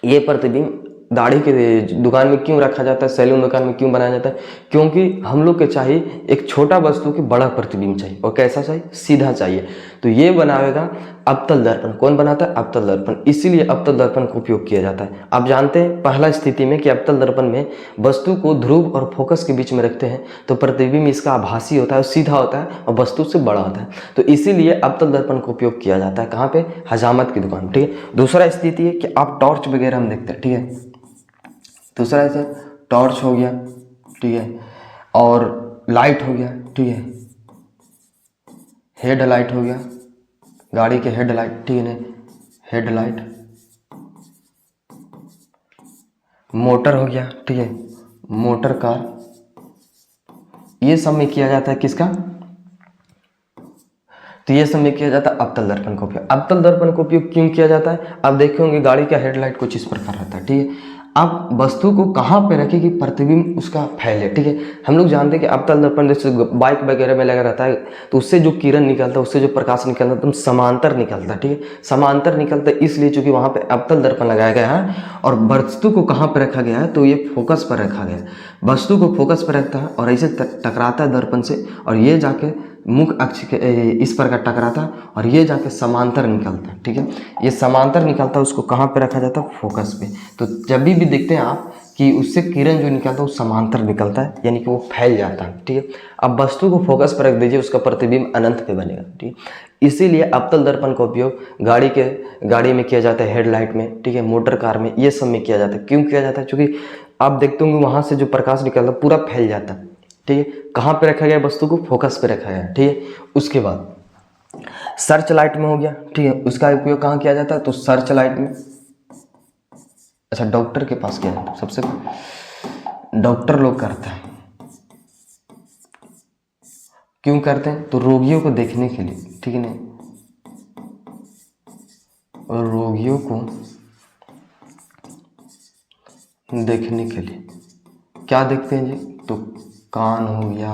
ये प्रतिबिंब दाढ़ी के दुकान में क्यों रखा जाता है, सैलून दुकान में क्यों बनाया जाता है? क्योंकि हम लोग के चाहिए एक छोटा वस्तु की बड़ा प्रतिबिंब चाहिए, और कैसा चाहिए? सीधा चाहिए। तो ये बनाएगा अवतल दर्पण। कौन बनाता है? अवतल दर्पण। इसीलिए अवतल दर्पण का उपयोग किया जाता है। आप जानते हैं पहला स्थिति में कि अवतल दर्पण में वस्तु को ध्रुव और फोकस के बीच में रखते हैं, तो प्रतिबिंब इसका आभासी होता है, सीधा होता है और वस्तु से बड़ा होता है। तो इसीलिए अवतल दर्पण का उपयोग किया जाता है। कहाँ पे? हजामत की दुकान, ठीक है। दूसरा स्थिति है कि आप टॉर्च वगैरह हम देखते हैं, ठीक है। दूसरा ऐसे टॉर्च हो गया, ठीक है, और लाइट हो गया, ठीक है, हेड लाइट हो गया, गाड़ी के हेड लाइट, ठीक है, हेड लाइट, मोटर हो गया, ठीक है, मोटर कार, ये सब में किया जाता है किसका? तो ये सब में किया जाता है अवतल दर्पण का उपयोग। अवतल दर्पण का उपयोग क्यों किया जाता है? आप देखेंगे गाड़ी का हेडलाइट कुछ इस प्रकार रहता है, ठीक है। आप वस्तु को कहाँ पे रखें कि प्रतिबिंब उसका फैले, ठीक है। हम लोग जानते हैं कि अवतल दर्पण जैसे बाइक वगैरह में लगा रहता है, तो उससे जो किरण निकलता है, उससे जो प्रकाश निकलता है, एकदम समांतर निकलता है, ठीक है। समांतर निकलता है इसलिए चूंकि वहाँ पे अवतल दर्पण लगाया गया है, और वस्तु को कहाँ पे रखा गया है? तो ये फोकस पर रखा गया है। वस्तु को फोकस पर रखता है और ऐसे टकराता है दर्पण से, और ये जाके मुख्य अक्ष के इस पर का टकराता है और ये जाके समांतर निकलता है, ठीक है। ये समांतर निकलता है, उसको कहाँ पे रखा जाता है? फोकस पे। तो जब भी देखते हैं आप कि उससे किरण जो निकलता है वो समांतर निकलता है, यानी कि वो फैल जाता है, ठीक है। अब वस्तु को फोकस पर रख दीजिए, उसका प्रतिबिंब अनंत पे बनेगा, ठीक है। इसीलिए अवतल दर्पण का उपयोग गाड़ी में किया जाता है, हेडलाइट में, ठीक है, मोटर कार में, ये सब में किया जाता है। क्यों किया जाता है? क्योंकि आप देखते होंगे वहां से जो प्रकाश निकलता है पूरा फैल जाता है, ठीक है। कहाँ पे रखा गया? वस्तु को फोकस पे रखा गया, ठीक है। उसके बाद सर्च लाइट में हो गया, ठीक है, उसका उपयोग कहाँ किया जाता है? तो सर्च लाइट में, अच्छा, डॉक्टर के पास किया जाता है, सबसे डॉक्टर लोग करते हैं। क्यों करते हैं? तो रोगियों को देखने के लिए, ठीक है ना, और रोगियों को देखने के लिए क्या देखते हैं जी? तो कान हो गया,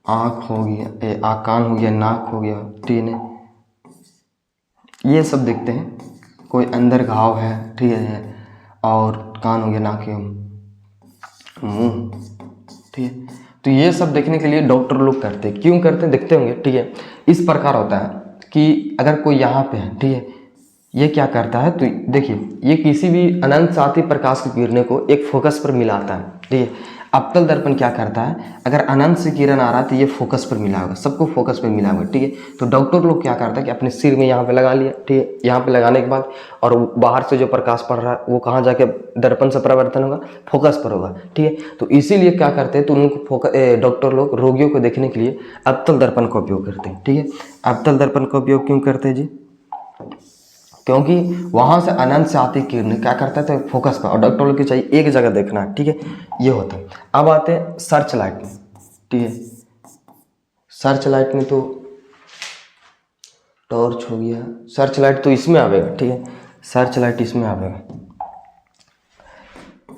आँख हो गया, कान हो गया, नाक हो गया, ठीक है, ये सब देखते हैं। कोई अंदर घाव है, ठीक है, और कान हो गया, नाक है, मुंह, ठीक है। तो ये सब देखने के लिए डॉक्टर लोग करते हैं। क्यों करते हैं? देखते होंगे, ठीक है। इस प्रकार होता है कि अगर कोई यहाँ पे है, ठीक है, ये क्या करता है? तो देखिए, ये किसी भी अनंत साथी प्रकाश की किरणें को एक फोकस पर मिलाता है, ठीक है। अवतल दर्पण क्या करता है? अगर अनंत से किरण आ रहा है तो ये फोकस पर मिला होगा, सबको फोकस पर मिला होगा, ठीक है। तो डॉक्टर लोग क्या करता है कि अपने सिर में यहाँ पे लगा लिया, ठीक है, यहाँ पे लगाने के बाद, और बाहर से जो प्रकाश पड़ रहा है वो कहाँ जाके दर्पण से परिवर्तन होगा? फोकस पर होगा, ठीक है। तो इसीलिए क्या करते हैं? तो उनको डॉक्टर लोग रोगियों को देखने के लिए अवतल दर्पण का उपयोग करते हैं, ठीक है। अवतल दर्पण का उपयोग क्यों करते हैं जी? क्योंकि वहां से अनंत से आती किरण क्या करता है? तो फोकस पर, और डॉक्टर लोग को चाहिए एक जगह देखना है, ठीक है, ये होता है। अब आते हैं सर्च लाइट में, ठीक है। सर्च लाइट में तो टॉर्च हो गया, सर्च लाइट तो इसमें आवेगा, ठीक है, सर्च लाइट इसमें आवेगा,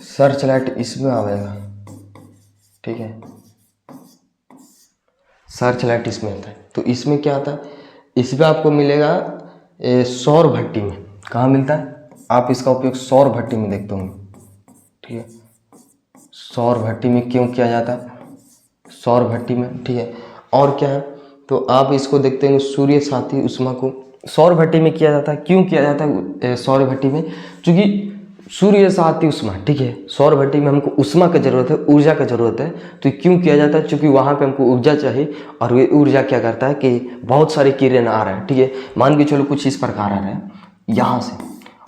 सर्च लाइट इसमें आवेगा, ठीक है, सर्च लाइट इसमें आता है। तो इसमें क्या आता है? इस पर आपको मिलेगा सौर भट्टी में। कहाँ मिलता है? आप इसका उपयोग सौर भट्टी में देखते होंगे, ठीक है। सौर भट्टी में क्यों किया जाता है? सौर भट्टी में, ठीक है। और क्या है, तो आप इसको देखते हैं सूर्य साथी उष्मा को सौर भट्टी में किया जाता है। क्यों किया जाता है सौर भट्टी में? क्योंकि सूर्य साथी उष्मा, ठीक है। सौर भट्टी में हमको उष्मा की जरूरत है, ऊर्जा की जरूरत है। तो क्यों किया जाता है? क्योंकि वहाँ पे हमको ऊर्जा चाहिए, और वे ऊर्जा क्या करता है कि बहुत सारे किरण आ रहे हैं, ठीक है। मान के चलो कुछ इस प्रकार आ रहे हैं यहाँ से,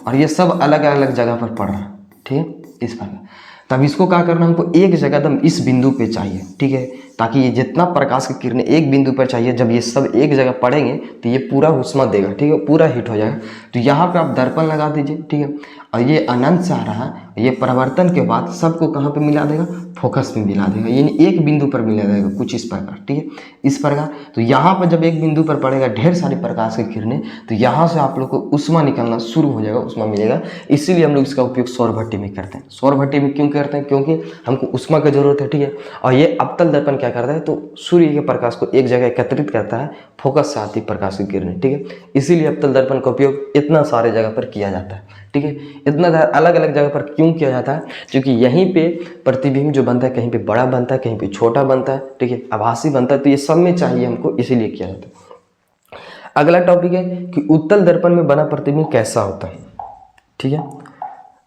और ये सब अलग अलग जगह पर पड़ रहा है, ठीक है, इस प्रकार। तब इसको क्या करना, हमको एक जगह एकदम इस बिंदु पे चाहिए, ठीक है, ताकि ये जितना प्रकाश की किरणें एक बिंदु पर चाहिए, जब ये सब एक जगह पड़ेंगे तो ये पूरा उष्मा देगा, ठीक है, पूरा हीट हो जाएगा। तो यहाँ पे आप दर्पण लगा दीजिए, ठीक है। और ये अनंत से आ रहा है, ये परिवर्तन के बाद सबको कहाँ पे मिला देगा? फोकस में मिला देगा, यानी एक बिंदु पर मिला देगा, कुछ इस प्रकार, ठीक है, इस प्रकार। तो यहाँ पर जब एक बिंदु पर पड़ेगा ढेर सारी प्रकाश की किरणें, तो यहाँ से आप लोग को उष्मा निकलना शुरू हो जाएगा, उष्मा मिलेगा। इसीलिए हम लोग इसका उपयोग सौर भट्टी में करते हैं। सौर भट्टी में क्यों करते हैं? क्योंकि हमको उष्मा की जरूरत है, ठीक है। और ये अवतल दर्पण क्या करता है, तो सूर्य के प्रकाश को एक जगह एकत्रित करता है, फोकस से आती प्रकाश की किरणें, ठीक है। इसीलिए अवतल दर्पण का उपयोग इतना सारे जगह पर किया जाता है, ठीक है। इतना अलग अलग जगह पर क्यों किया जाता है? क्योंकि यहीं पे प्रतिबिंब जो बनता है, कहीं पे बड़ा बनता है, कहीं पे छोटा बनता है, ठीक है, आभासी बनता है। तो ये सब में चाहिए हमको, इसीलिए किया जाता है। अगला टॉपिक है कि उत्तल दर्पण में बना प्रतिबिंब कैसा होता है, ठीक है।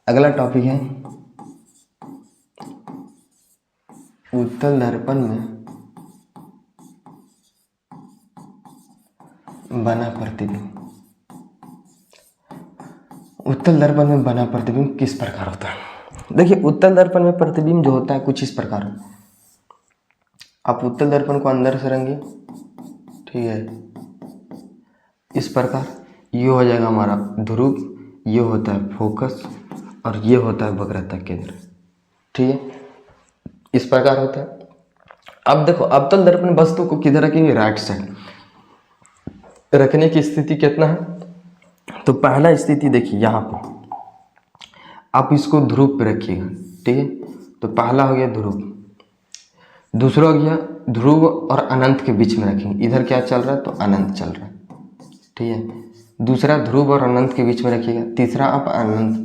अगला टॉपिक है उत्तल दर्पण में बना प्रतिबिंब। उत्तल दर्पण में बना प्रतिबिंब किस प्रकार होता है? देखिए, उत्तल दर्पण में प्रतिबिंब जो होता है कुछ इस प्रकार। आप उत्तल दर्पण को अंदर से रंगे, ठीक है, इस प्रकार। ये हो जाएगा हमारा ध्रुव, ये होता है फोकस, और ये होता है वक्रता केंद्र, ठीक है, इस प्रकार होता है। अब देखो, अवतल दर्पण वस्तु को किधर रखेंगे? Right side. रखने की स्थिति कितना है? तो पहला स्थिति देखिए, यहाँ पे आप इसको ध्रुव पे रखिएगा, ठीक है। तो पहला हो गया ध्रुव, दूसरा हो गया ध्रुव और अनंत के बीच में रखेंगे। इधर क्या चल रहा है? तो अनंत चल रहा है, ठीक है। दूसरा ध्रुव और अनंत के बीच में रखिएगा। तीसरा आप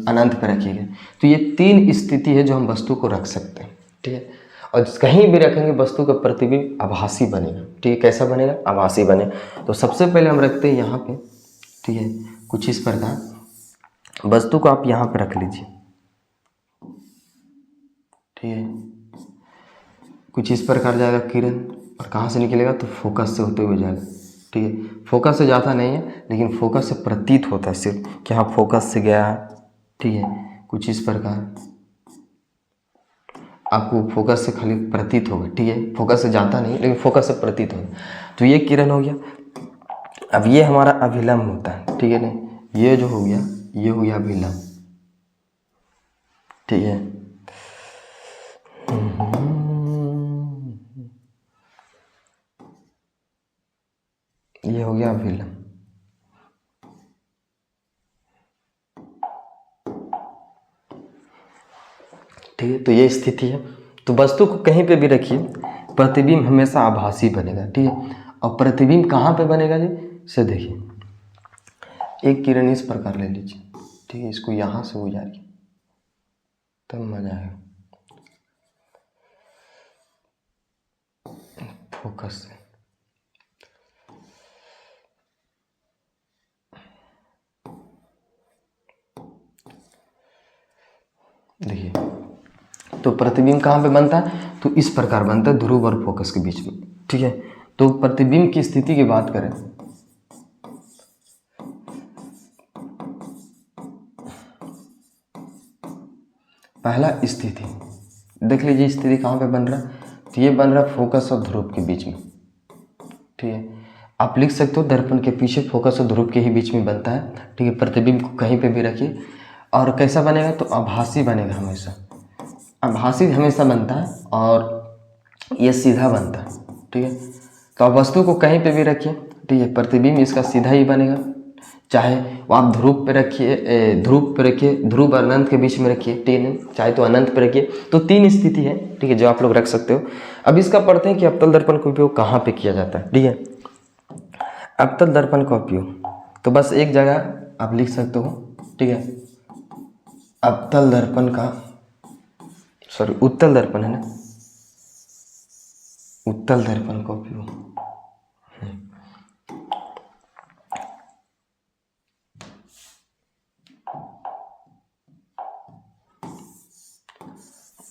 अनंत पे रखिएगा। तो ये तीन स्थिति है जो हम वस्तु को रख सकते हैं, ठीक है। और कहीं भी रखेंगे वस्तु का प्रतिबिंब आभासी बनेगा, ठीक है। कैसा बनेगा? आभासी बनेगा। तो सबसे पहले हम रखते हैं यहाँ पे, ठीक है, कुछ इस प्रकार। वस्तु को आप यहाँ पे रख लीजिए, ठीक है, कुछ इस प्रकार जाएगा किरण, और कहाँ से निकलेगा? तो फोकस से होते हुए जाएगा, ठीक है। फोकस से जाता नहीं है, लेकिन फोकस से प्रतीत होता है सिर्फ कि हाँ फोकस से गया है, ठीक है, कुछ इस प्रकार। आपको फोकस से खाली प्रतीत होगा, ठीक है, फोकस से जाता नहीं, लेकिन फोकस से प्रतीत होगा। तो ये किरण हो गया। अब ये हमारा अभिलंब होता है, ठीक है ना, ये जो हो गया, ये हो गया अभिलंब, ठीक है। ये हो गया अभिलंब, ठीक है। तो ये स्थिति है। तो वस्तु को कहीं पे भी रखिए, प्रतिबिंब हमेशा आभासी बनेगा, ठीक है। और प्रतिबिंब कहाँ पे बनेगा जी? से देखिए, एक किरण इस प्रकार ले लीजिए, ठीक है, इसको यहाँ से गुजारिए, तब मजा आएगा। फोकस से देखिए, तो प्रतिबिंब कहाँ पे बनता है? तो इस प्रकार बनता है, ध्रुव और फोकस के बीच में, ठीक है। तो प्रतिबिंब की स्थिति की बात करें, पहला स्थिति देख लीजिए, स्थिति कहाँ पे बन रहा है? तो ये बन रहा है फोकस और ध्रुव के बीच में, ठीक है। आप लिख सकते हो दर्पण के पीछे फोकस और ध्रुव के ही बीच में बनता है, ठीक है। प्रतिबिंब को कहीं पे भी रखिए। और कैसा बनेगा? तो आभासी बनेगा, हमेशा आभासी हमेशा बनता है, और ये सीधा बनता है, ठीक है। तो आप वस्तु को कहीं पे भी रखिए, ठीक है, प्रतिबिंब इसका सीधा ही बनेगा। चाहे वो आप ध्रुव पे रखिए, ध्रुव पे रखिए, ध्रुव और अनंत के बीच में रखिए, ठीक है, चाहे तो अनंत पे रखिए। तो तीन स्थिति है, ठीक है, जो आप लोग रख सकते हो। अब इसका पढ़ते हैं कि अवतल दर्पण का उपयोग कहाँ पे किया जाता है, ठीक है। अवतल दर्पण का उपयोग, तो बस एक जगह आप लिख सकते हो, ठीक है। अवतल दर्पण का, सॉरी उत्तल दर्पण है ना, उत्तल दर्पण का उपयोग।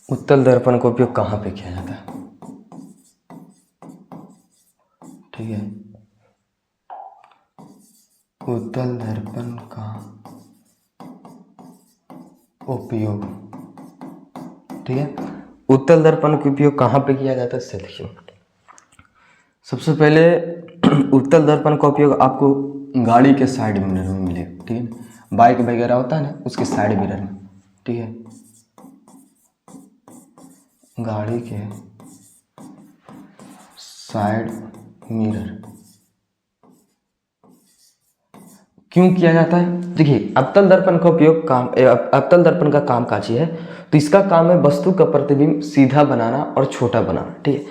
उत्तल दर्पण का उपयोग कहाँ पे किया जाता है, ठीक है। उत्तल दर्पण का उपयोग, ठीक है। उत्तल दर्पण का उपयोग कहाँ पे किया जाता है, इससे देखिए। सबसे पहले उत्तल दर्पण का उपयोग आपको गाड़ी के साइड मिरर में मिलेगा, ठीक है। बाइक वगैरह होता है ना, उसके साइड मिरर में, ठीक है। गाड़ी के साइड मिरर क्यों किया जाता है, देखिए अवतल दर्पण का उपयोग अवतल दर्पण का काम का चीज है, तो इसका काम है वस्तु का प्रतिबिंब सीधा बनाना और छोटा बनाना, ठीक है।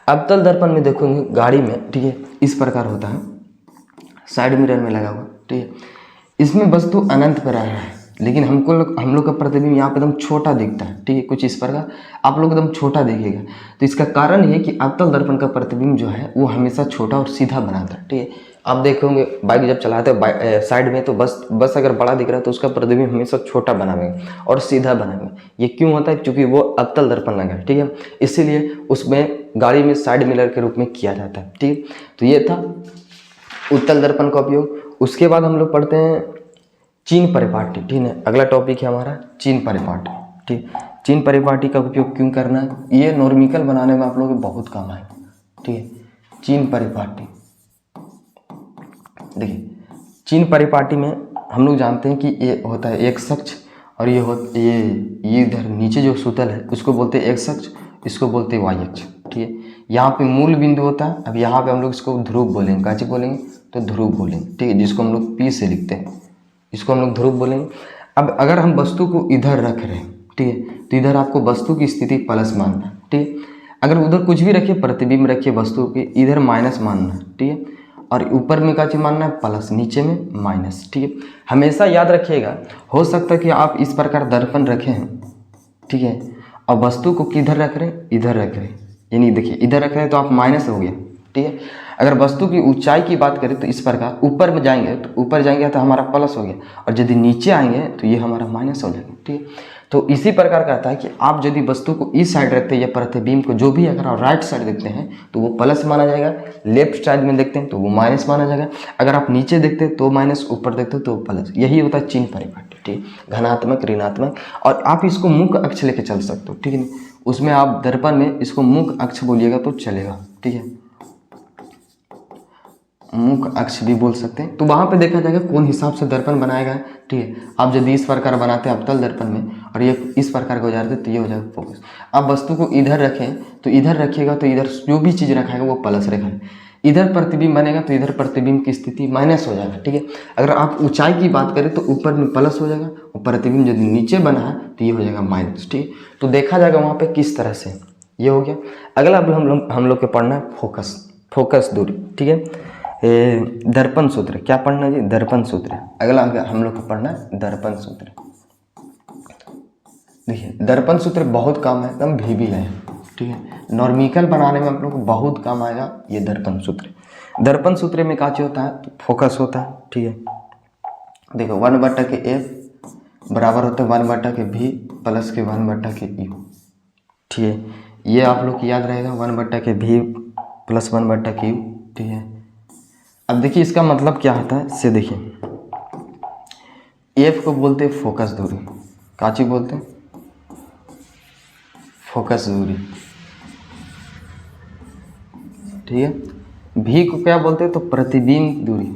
अवतल दर्पण में देखोगे गाड़ी में, ठीक है, इस प्रकार होता है, साइड मिरर में लगा हुआ, ठीक है। इसमें वस्तु अनंत पर आ रहा है, लेकिन हम लोग का प्रतिबिंब यहाँ पे एकदम छोटा दिखता है, ठीक है, कुछ इस प्रकार आप लोग एकदम छोटा दिखेगा। तो इसका कारण ये कि अवतल दर्पण का प्रतिबिंब जो है वो हमेशा छोटा और सीधा बनाता है, ठीक है। आप देखोगे बाइक जब चलाते हो साइड में, तो बस अगर बड़ा दिख रहा है तो उसका प्रतिबिंब हमेशा छोटा बनाएंगे और सीधा बनाएंगे। ये क्यों होता है, क्योंकि वो अवतल दर्पण लगा है, ठीक है। इसीलिए उसमें गाड़ी में साइड मिरर के रूप में किया जाता है, ठीक है। तो ये था उत्तल दर्पण का उपयोग। उसके बाद हम लोग पढ़ते हैं चीन परिपाटी, ठीक है। अगला टॉपिक है हमारा चीन परिपाटी, ठीक। चीन परिपाटी का उपयोग क्यों करना है, ये नॉर्मिकल बनाने में आप लोगों को बहुत काम आएगा, ठीक है। चीन परिपाटी, देखिए चीन परिपाटी में हम लोग जानते हैं कि ये होता है एक अक्ष, और ये इधर नीचे जो सुतल है उसको बोलते हैं एक्स अक्ष, इसको बोलते हैं वाई अक्ष, ठीक है। यहाँ पे मूल बिंदु होता है। अब यहाँ पे हम लोग इसको ध्रुव बोलेंगे, काची बोलेंगे, तो ध्रुव बोलेंगे, ठीक है, जिसको हम लोग पी से लिखते हैं, इसको हम लोग ध्रुव बोलेंगे। अब अगर हम वस्तु को इधर रख रहे हैं, ठीक है, तो इधर आपको वस्तु की स्थिति प्लस मानना है, ठीक है। अगर उधर कुछ भी रखिए, प्रतिबिंब रखिए वस्तु के, इधर माइनस मानना है, ठीक है, और ऊपर में क्या चीज मानना है, प्लस, नीचे में माइनस, ठीक है। हमेशा याद रखिएगा, हो सकता है कि आप इस प्रकार दर्पण रखे हैं, ठीक है, और वस्तु को किधर रख रहे हैं, इधर रख रहे हैं, यानी देखिए इधर रख रहे हैं तो आप माइनस हो गया, ठीक है। अगर वस्तु की ऊंचाई की बात करें तो इस प्रकार ऊपर में जाएंगे, तो ऊपर जाएंगे तो हमारा प्लस हो गया, और यदि नीचे आएंगे तो ये हमारा माइनस हो जाएगा, ठीक है। तो इसी प्रकार का आता है कि आप यदि वस्तु को इस साइड रखते हैं या प्रतिबिंब को जो भी अगर आप राइट साइड देखते हैं तो वो प्लस माना जाएगा, लेफ्ट साइड में देखते हैं तो वो माइनस माना जाएगा, अगर आप नीचे देखते हैं तो माइनस, ऊपर देखते हैं तो प्लस। यही होता है चीन परिपाटी, ठीक, धनात्मक ऋणात्मक। और आप इसको मुख्य अक्ष लेके चल सकते हो, ठीक है। उसमें आप दर्पण में इसको मुख्य अक्ष बोलिएगा तो चलेगा, ठीक है, मुख्य अक्ष भी बोल सकते हैं। तो वहाँ पे देखा जाएगा कौन हिसाब से दर्पण बनाएगा, ठीक है। आप यदि इस प्रकार बनाते हैं अवतल दर्पण में और ये इस प्रकार का हो जाते तो ये हो जाएगा फोकस। आप वस्तु को इधर रखें तो इधर रखिएगा तो इधर जो भी चीज़ रखाएगा वो प्लस रखेगा, इधर प्रतिबिंब बनेगा तो इधर प्रतिबिंब की स्थिति माइनस हो जाएगा, ठीक है। अगर आप ऊंचाई की बात करें तो ऊपर में प्लस हो जाएगा और प्रतिबिंब यदि नीचे बना है तो ये हो जाएगा माइनस, ठीक है। तो देखा जाएगा वहाँ पे किस तरह से ये हो गया। अगला हम लोग के पढ़ना है फोकस दूरी, ठीक है। दर्पण सूत्र क्या पढ़ना जी, दर्पण सूत्र। अगला हम लोग को पढ़ना है दर्पण सूत्र। देखिए दर्पण सूत्र बहुत काम है, एकदम भी है, ठीक है। नॉर्मिकल बनाने में आप लोग को बहुत काम आएगा ये दर्पण सूत्र। दर्पण सूत्र में क्या होता है, तो फोकस होता है, ठीक है। देखो 1/f बराबर होता है 1/v प्लस के 1/u, ठीक है। ये आप लोग को याद रहेगा 1/v प्लस 1/q, ठीक है। अब देखिए इसका मतलब क्या होता है, इससे देखिए एफ को बोलते हैं फोकस दूरी, काची बोलते हैं, फोकस दूरी, ठीक है। भी को क्या बोलते हैं, तो प्रतिबिंब दूरी,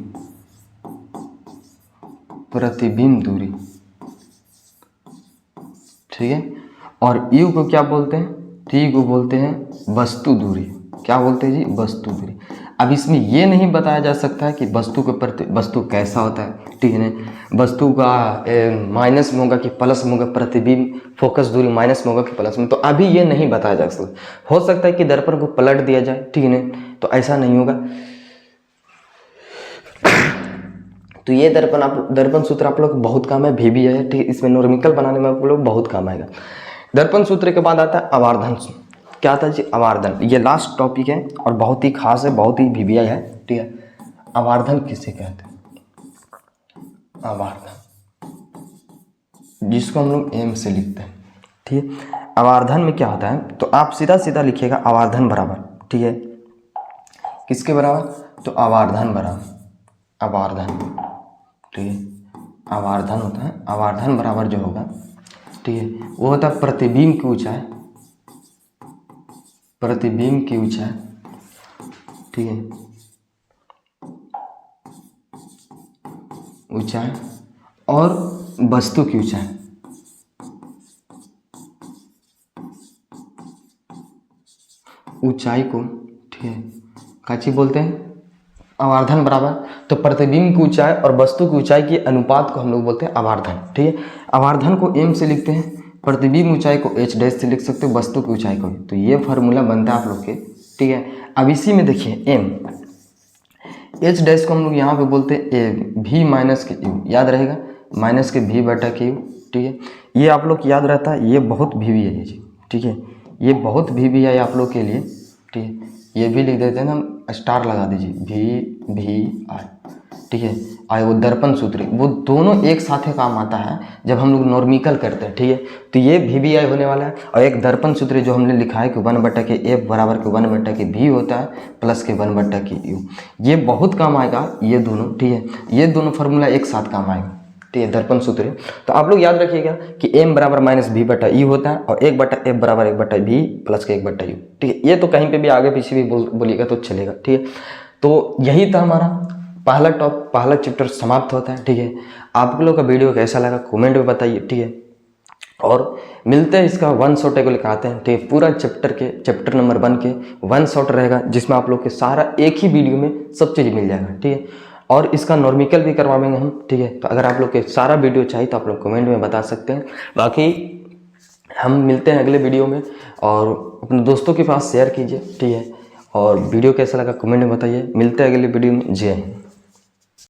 प्रतिबिंब दूरी, ठीक है। और यू को क्या बोलते हैं, टी को बोलते हैं वस्तु दूरी। क्या बोलते हैं जी, वस्तु दूरी। अब इसमें ये नहीं बताया जा सकता है कि वस्तु के प्रति वस्तु कैसा होता है, ठीक है ना। वस्तु का माइनस में होगा कि प्लस में होगा, प्रतिबिंब फोकस दूरी माइनस में होगा कि प्लस में, तो अभी ये नहीं बताया जा सकता। हो सकता है कि दर्पण को पलट दिया जाए, ठीक है ना, तो ऐसा नहीं होगा। तो ये दर्पण सूत्र आप लोग बहुत काम है, भी है, ठीक है। इसमें नॉर्मिकल बनाने में आप लोग बहुत काम आएगा। दर्पण सूत्र के बाद आता है अवर्धन। क्या आता है जी? अवर्धन। ये लास्ट टॉपिक है और बहुत ही खास है, बहुत ही VBI है, ठीक है। अवर्धन किसे कहते हैं? अवर्धन, जिसको हम लोग एम से लिखते हैं, ठीक है। अवर्धन में क्या होता है, तो आप सीधा सीधा लिखिएगा अवर्धन बराबर, ठीक है, किसके बराबर? तो अवर्धन बराबर, अवर्धन, ठीक है। अवर्धन होता है, अवर्धन बराबर जो होगा, ठीक है, वो होता है प्रतिबिंब की ऊंचाई, प्रतिबिंब की ऊंचाई, ठीक है, ऊंचाई और वस्तु की ऊंचाई, ऊंचाई को, ठीक है, काची बोलते हैं? अवर्धन बराबर, तो प्रतिबिंब की ऊंचाई और वस्तु की ऊंचाई के अनुपात को हम लोग बोलते हैं अवर्धन, ठीक है। अवर्धन को एम से लिखते हैं, प्रतिबिंब ऊंचाई को h डैश से लिख सकते हो, वस्तु की ऊंचाई को। तो ये फार्मूला बनता है आप लोग के, ठीक है। अब इसी में देखिए एम, h डैश को हम लोग यहाँ पे बोलते हैं ए भी माइनस के यू, याद रहेगा, माइनस के भी बटा के यू, ठीक है। ये आप लोग याद रहता है, ये बहुत VBI है जी, ठीक है, ये बहुत VBI है आप लोग के लिए, ठीक है। ये भी लिख देते हैं ना, स्टार लगा दीजिए, VBI, ठीक है। और वो दर्पण सूत्र, वो दोनों एक साथ काम आता है जब हम लोग नॉर्मिकल करते हैं, ठीक है। तो ये VBI होने वाला है। और एक दर्पण सूत्र जो हमने लिखा है कि 1/F बराबर के 1/V होता है प्लस के 1/U, ये बहुत काम आएगा ये दोनों, ठीक है। ये दोनों फार्मूला एक साथ काम आएगा, ठीक है, दर्पण सूत्र। तो आप लोग याद रखिएगा कि m बराबर -V/E होता है और 1/F बराबर 1/V प्लस के 1/U, ठीक है। ये तो कहीं पे भी आगे पीछे भी बोलिएगा तो चलेगा, ठीक है। तो यही था हमारा पहला चैप्टर समाप्त होता है, ठीक है। आप लोग का वीडियो कैसा लगा कमेंट में बताइए, ठीक है। और मिलते हैं इसका 1 शॉट को लेकर आते हैं, ठीक है। पूरा चैप्टर नंबर 1 के 1 शॉट रहेगा, जिसमें आप लोग के सारा एक ही वीडियो में सब चीज़ मिल जाएगा, ठीक है। और इसका नॉर्मिकल भी करवाएंगे हम, ठीक है। तो अगर आप लोग के सारा वीडियो चाहिए तो आप लोग कमेंट में बता सकते हैं। बाकी हम मिलते हैं अगले वीडियो में, और अपने दोस्तों के पास शेयर कीजिए, ठीक है। और वीडियो कैसा लगा कमेंट में बताइए। मिलते हैं अगले वीडियो में। जय हिंद।